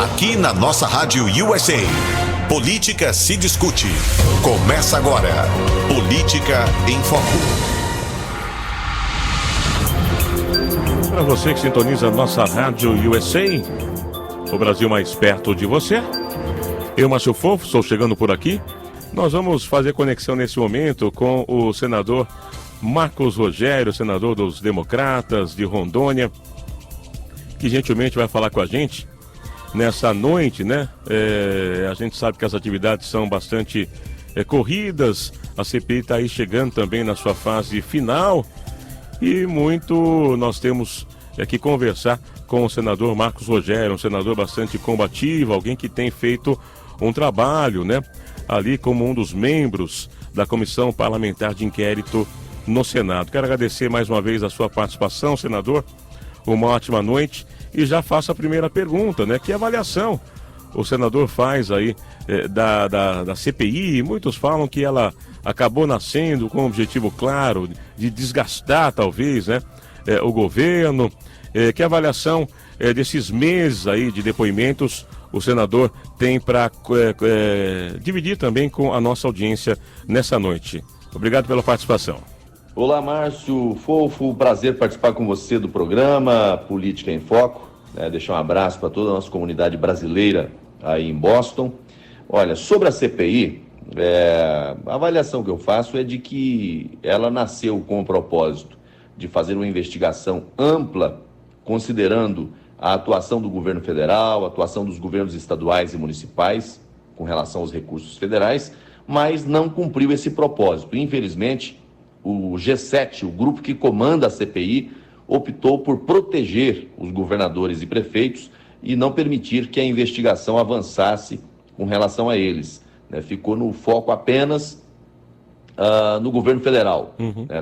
Aqui na nossa Rádio USA, política se discute. Começa agora, Política em Foco. Para você que sintoniza a nossa Rádio USA, o Brasil mais perto de você. Eu, Márcio Fofo, estou chegando por aqui. Nós vamos fazer conexão nesse momento com o senador Marcos Rogério, senador dos Democratas de Rondônia, que gentilmente vai falar com a gente nessa noite, né? A gente sabe que as atividades são bastante corridas, a CPI está aí chegando também na sua fase final e muito nós temos que conversar com o senador Marcos Rogério, um senador bastante combativo, alguém que tem feito um trabalho, né? Ali como um dos membros da Comissão Parlamentar de Inquérito no Senado. Quero agradecer mais uma vez a sua participação, senador. Uma ótima noite. E já faço a primeira pergunta, né? Que avaliação o senador faz aí da CPI? Muitos falam que ela acabou nascendo com um objetivo claro de desgastar, talvez, né? O governo. Que avaliação desses meses aí de depoimentos o senador tem para dividir também com a nossa audiência nessa noite? Obrigado pela participação. Olá, Márcio Fofo, prazer participar com você do programa Política em Foco, deixar um abraço para toda a nossa comunidade brasileira aí em Boston. Olha, sobre a CPI, a avaliação que eu faço é de que ela nasceu com o propósito de fazer uma investigação ampla, considerando a atuação do governo federal, a atuação dos governos estaduais e municipais com relação aos recursos federais, mas não cumpriu esse propósito. Infelizmente, o G7, o grupo que comanda a CPI, optou por proteger os governadores e prefeitos e não permitir que a investigação avançasse com relação a eles. Ficou no foco apenas no governo federal,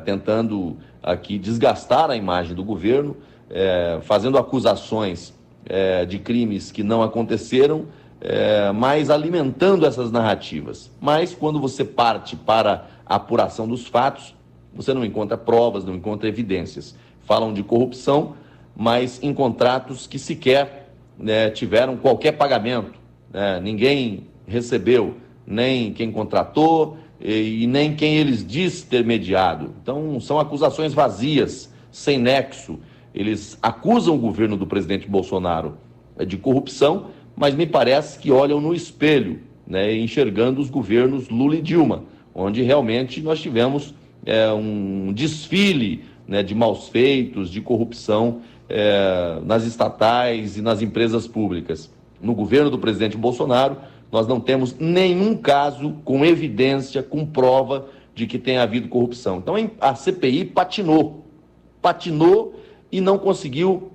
tentando aqui desgastar a imagem do governo, fazendo acusações de crimes que não aconteceram, mas alimentando essas narrativas. Mas quando você parte para a apuração dos fatos, você não encontra provas, não encontra evidências. Falam de corrupção, mas em contratos que sequer tiveram qualquer pagamento. Ninguém recebeu, nem quem contratou e nem quem eles diz ter mediado. Então, são acusações vazias, sem nexo. Eles acusam o governo do presidente Bolsonaro de corrupção, mas me parece que olham no espelho, enxergando os governos Lula e Dilma, onde realmente nós tivemos um desfile de maus feitos, de corrupção nas estatais e nas empresas públicas. No governo do presidente Bolsonaro, nós não temos nenhum caso com evidência, com prova de que tenha havido corrupção. Então a CPI patinou e não conseguiu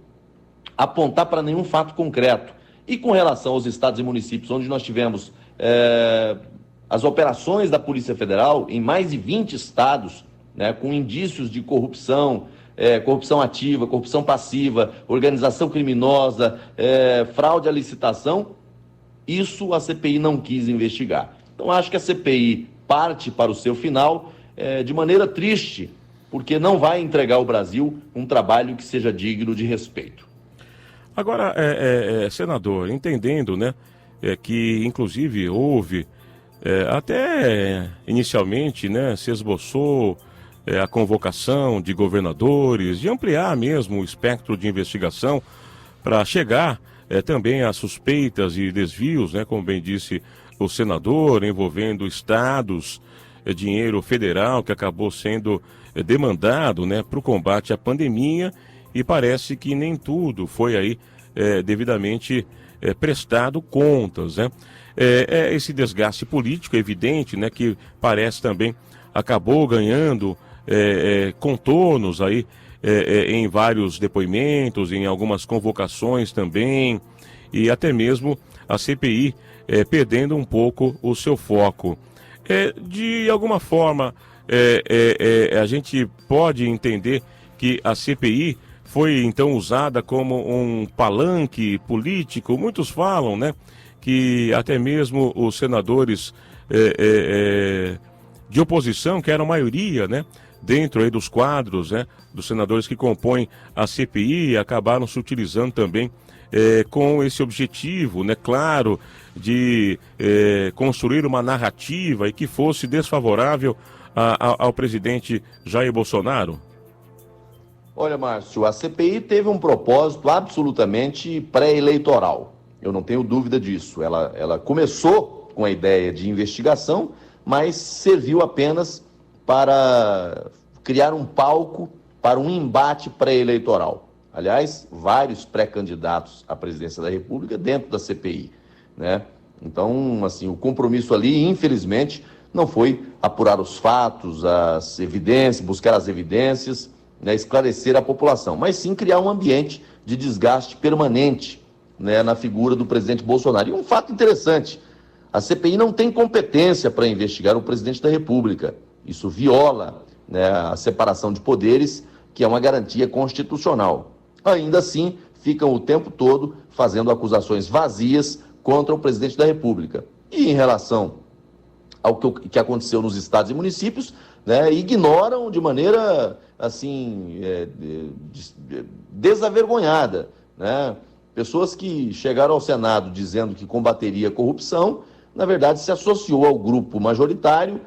apontar para nenhum fato concreto. E com relação aos estados e municípios, onde nós tivemos as operações da Polícia Federal em mais de 20 estados, com indícios de corrupção, corrupção ativa, corrupção passiva, organização criminosa, fraude à licitação, isso a CPI não quis investigar. Então acho que a CPI parte para o seu final de maneira triste, porque não vai entregar ao Brasil um trabalho que seja digno de respeito. Agora, senador, entendendo, que inclusive houve, até inicialmente, se esboçou a convocação de governadores, de ampliar mesmo o espectro de investigação para chegar também a suspeitas e desvios, como bem disse o senador, envolvendo estados, dinheiro federal que acabou sendo demandado para o combate à pandemia, e parece que nem tudo foi aí devidamente prestado contas, esse desgaste político evidente, que parece também acabou ganhando contornos aí em vários depoimentos, em algumas convocações também, e até mesmo a CPI perdendo um pouco o seu foco. De alguma forma, a gente pode entender que a CPI foi então usada como um palanque político. Muitos falam, que até mesmo os senadores de oposição, que eram a maioria, dentro aí dos quadros, dos senadores que compõem a CPI, acabaram se utilizando também com esse objetivo, né, claro, de construir uma narrativa e que fosse desfavorável ao presidente Jair Bolsonaro? Olha, Márcio, a CPI teve um propósito absolutamente pré-eleitoral. Eu não tenho dúvida disso. Ela começou com a ideia de investigação, mas serviu apenas para criar um palco para um embate pré-eleitoral. Aliás, vários pré-candidatos à presidência da República dentro da CPI, né? Então, assim, o compromisso ali, infelizmente, não foi apurar os fatos, as evidências, buscar as evidências, né, esclarecer a população, mas sim criar um ambiente de desgaste permanente, né, na figura do presidente Bolsonaro. E um fato interessante, a CPI não tem competência para investigar o presidente da República. Isso viola, né, a separação de poderes, que é uma garantia constitucional. Ainda assim, ficam o tempo todo fazendo acusações vazias contra o presidente da República. E em relação ao que aconteceu nos estados e municípios, né, ignoram de maneira, assim, desavergonhada, né? Pessoas que chegaram ao Senado dizendo que combateria a corrupção, na verdade se associou ao grupo majoritário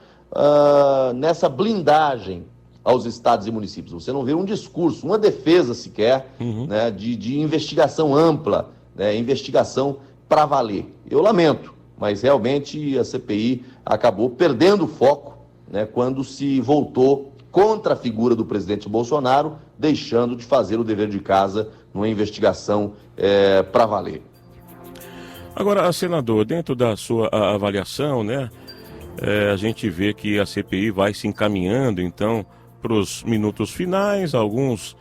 nessa blindagem aos estados e municípios. Você não vê um discurso, uma defesa sequer, né, de investigação ampla, né, investigação para valer. Eu lamento, mas realmente a CPI acabou perdendo o foco, né, quando se voltou contra a figura do presidente Bolsonaro, deixando de fazer o dever de casa numa investigação para valer. Agora, senador, dentro da sua avaliação, né, a gente vê que a CPI vai se encaminhando, então, para os minutos finais, alguns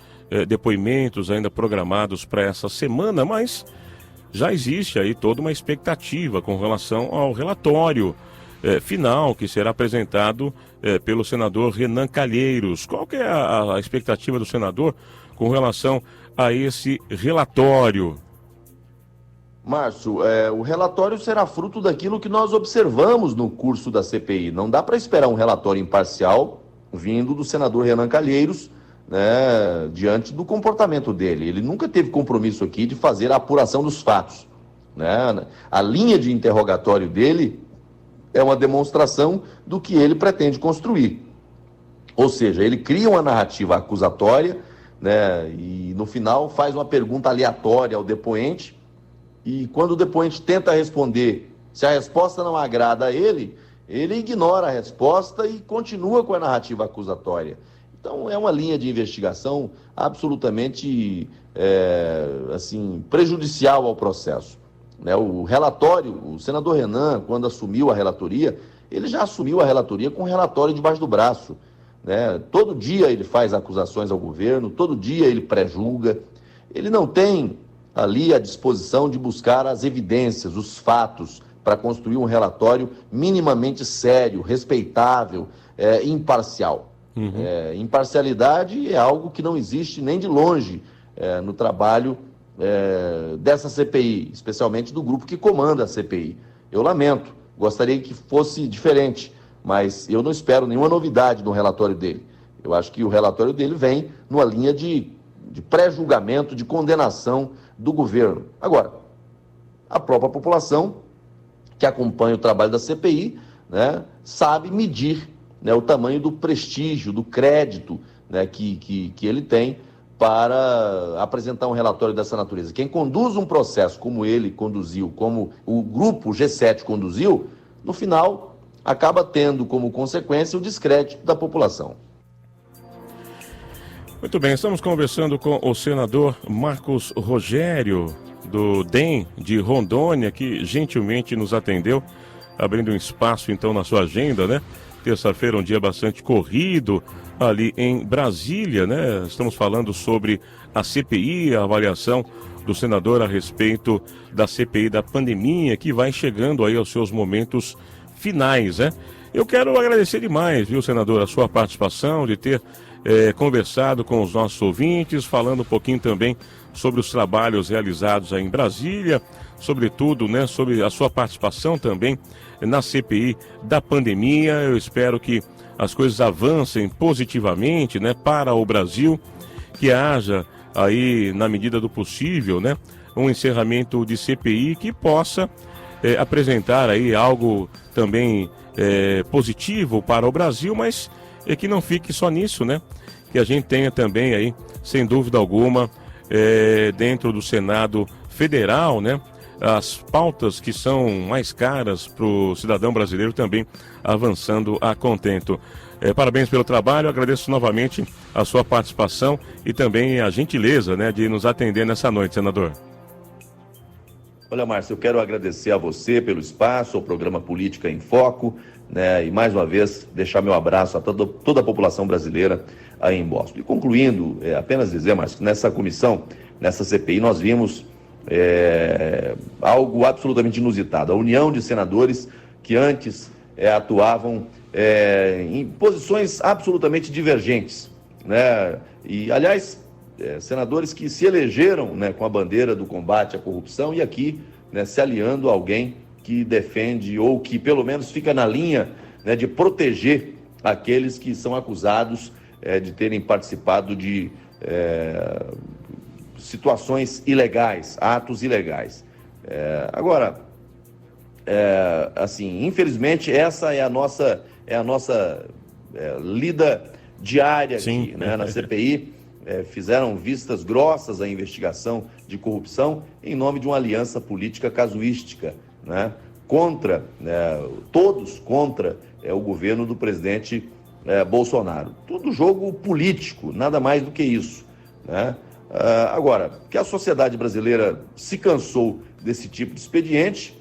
depoimentos ainda programados para essa semana, mas já existe aí toda uma expectativa com relação ao relatório final que será apresentado pelo senador Renan Calheiros. Qual que é a expectativa do senador com relação a esse relatório? Márcio, o relatório será fruto daquilo que nós observamos no curso da CPI. Não dá para esperar um relatório imparcial vindo do senador Renan Calheiros, né, diante do comportamento dele. Ele nunca teve compromisso aqui de fazer a apuração dos fatos, né? A linha de interrogatório dele é uma demonstração do que ele pretende construir. Ou seja, ele cria uma narrativa acusatória, né, e no final faz uma pergunta aleatória ao depoente, e quando o depoente tenta responder, se a resposta não agrada a ele, ele ignora a resposta e continua com a narrativa acusatória. Então é uma linha de investigação absolutamente assim, prejudicial ao processo, né? O relatório, o senador Renan, quando assumiu a relatoria, ele já assumiu a relatoria com um relatório debaixo do braço, né? Todo dia ele faz acusações ao governo, todo dia ele pré-julga, ele não tem ali a disposição de buscar as evidências, os fatos, para construir um relatório minimamente sério, respeitável, imparcial. Imparcialidade é algo que não existe nem de longe no trabalho dessa CPI, especialmente do grupo que comanda a CPI. Eu lamento, gostaria que fosse diferente, mas eu não espero nenhuma novidade no relatório dele. Eu acho que o relatório dele vem numa linha de pré-julgamento, de condenação do governo. Agora, a própria população que acompanha o trabalho da CPI, né, sabe medir, né, o tamanho do prestígio, do crédito, né, que ele tem para apresentar um relatório dessa natureza. Quem conduz um processo como ele conduziu, como o grupo G7 conduziu, no final acaba tendo como consequência o descrédito da população. Muito bem, estamos conversando com o senador Marcos Rogério, do DEM de Rondônia, que gentilmente nos atendeu, abrindo um espaço então na sua agenda, né? Terça-feira, um dia bastante corrido ali em Brasília, né? Estamos falando sobre a CPI, a avaliação do senador a respeito da CPI da pandemia, que vai chegando aí aos seus momentos finais, né? Eu quero agradecer demais, viu, senador, a sua participação, de ter conversado com os nossos ouvintes, falando um pouquinho também sobre os trabalhos realizados aí em Brasília, sobretudo, né, sobre a sua participação também na CPI da pandemia. Eu espero que as coisas avancem positivamente, né, para o Brasil, que haja aí, na medida do possível, né, um encerramento de CPI que possa apresentar aí algo também positivo para o Brasil, mas que não fique só nisso, né? Que a gente tenha também aí, sem dúvida alguma, dentro do Senado Federal, né? As pautas que são mais caras para o cidadão brasileiro também avançando a contento. Parabéns pelo trabalho, agradeço novamente a sua participação e também a gentileza, né, de nos atender nessa noite, senador. Olha, Márcio, eu quero agradecer a você pelo espaço, ao programa Política em Foco, né, e mais uma vez deixar meu abraço a toda a população brasileira aí em Boston. E concluindo, apenas dizer, Márcio, que nessa comissão, nessa CPI, nós vimos algo absolutamente inusitado. A união de senadores que antes atuavam em posições absolutamente divergentes, né? E, aliás, senadores que se elegeram, né, com a bandeira do combate à corrupção e aqui, né, se aliando a alguém que defende ou que pelo menos fica na linha, né, de proteger aqueles que são acusados de terem participado de situações ilegais, atos ilegais. Agora, assim, infelizmente, essa é a nossa lida diária aqui, né, na CPI. Fizeram vistas grossas à investigação de corrupção em nome de uma aliança política casuística, né, contra, todos contra o governo do presidente Bolsonaro. Tudo jogo político, nada mais do que isso, né? Agora, que a sociedade brasileira se cansou desse tipo de expediente,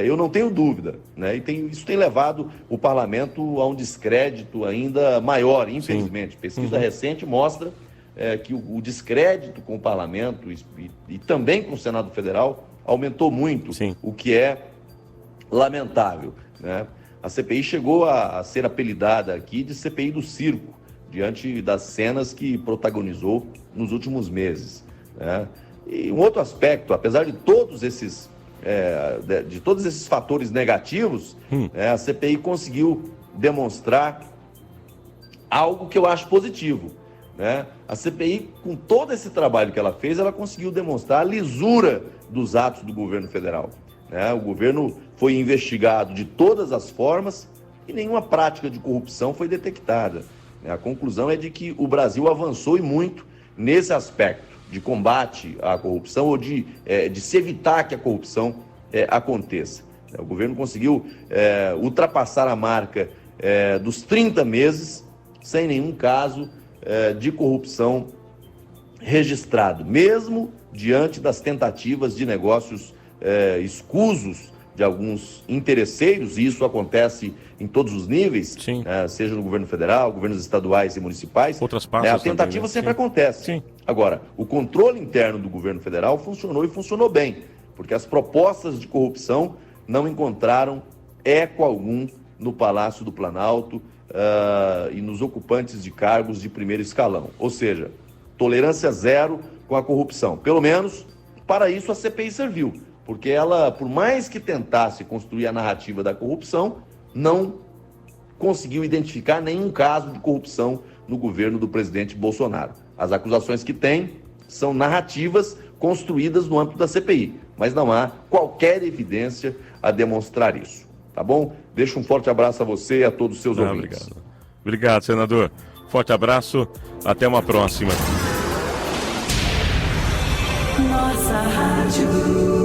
eu não tenho dúvida, né? E isso tem levado o parlamento a um descrédito ainda maior, infelizmente. Sim. Pesquisa recente mostra que o descrédito com o parlamento e também com o Senado Federal aumentou muito. Sim. O que é lamentável, né? A CPI chegou a ser apelidada aqui de CPI do circo, diante das cenas que protagonizou nos últimos meses, né? E um outro aspecto, apesar de todos esses fatores negativos, a CPI conseguiu demonstrar algo que eu acho positivo, né? A CPI, com todo esse trabalho que ela fez, ela conseguiu demonstrar a lisura dos atos do governo federal, né? O governo foi investigado de todas as formas e nenhuma prática de corrupção foi detectada. A conclusão é de que o Brasil avançou e muito nesse aspecto de combate à corrupção ou de se evitar que a corrupção aconteça. O governo conseguiu ultrapassar a marca dos 30 meses sem nenhum caso de corrupção registrado, mesmo diante das tentativas de negócios escusos de alguns interesseiros, e isso acontece em todos os níveis, seja no governo federal, governos estaduais e municipais. Outras partes a tentativa também, né? Sempre acontece. Sim. Agora, o controle interno do governo federal funcionou e funcionou bem, porque as propostas de corrupção não encontraram eco algum no Palácio do Planalto e nos ocupantes de cargos de primeiro escalão. Ou seja, tolerância zero com a corrupção. Pelo menos, para isso a CPI serviu. Porque ela, por mais que tentasse construir a narrativa da corrupção, não conseguiu identificar nenhum caso de corrupção no governo do presidente Bolsonaro. As acusações que tem são narrativas construídas no âmbito da CPI, mas não há qualquer evidência a demonstrar isso. Tá bom? Deixo um forte abraço a você e a todos os seus ouvintes. Obrigado. Obrigado, senador. Forte abraço, até uma próxima. Nossa Rádio.